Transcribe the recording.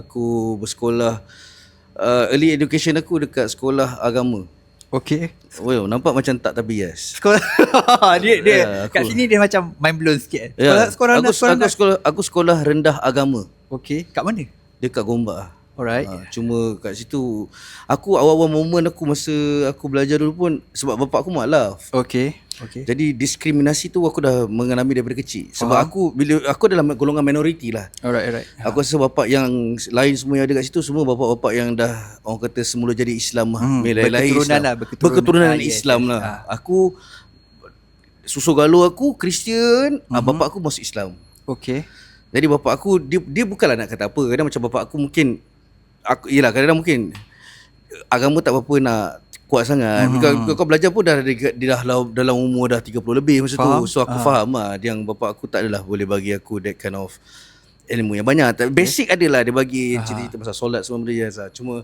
Aku bersekolah early education aku dekat sekolah agama. Okay. Well, nampak macam tak terbias. Sekolah dia kat aku. sini dia macam mind blown sikit. Aku sekolah rendah agama. Okay. Kat mana? Dekat Gombak. Alright. Cuma kat situ aku awal-awal moment aku masa aku belajar dulu pun sebab bapak aku mualaf. Okay. Jadi diskriminasi tu aku dah mengalami daripada kecil. Sebab aku dalam golongan minoriti lah. Alright. Aku rasa bapak yang lain semua yang ada kat situ semua bapak-bapak yang dah orang kata semula jadi Islam lah. Berketurunan Islam lah. Aku susu galuh aku Kristian, bapak aku masuk Islam. Okay. Jadi bapak aku dia bukanlah nak kata apa. Kadang macam bapak aku mungkin kadang-kadang mungkin agama tak apa nak kuat sangat. Kau belajar pun dah dalam umur dah 30 lebih masa tu. So aku faham lah yang bapak aku tak adalah boleh bagi aku that kind of ilmu yang banyak. Basic adalah dia bagi cerita pasal solat semua benda je. Cuma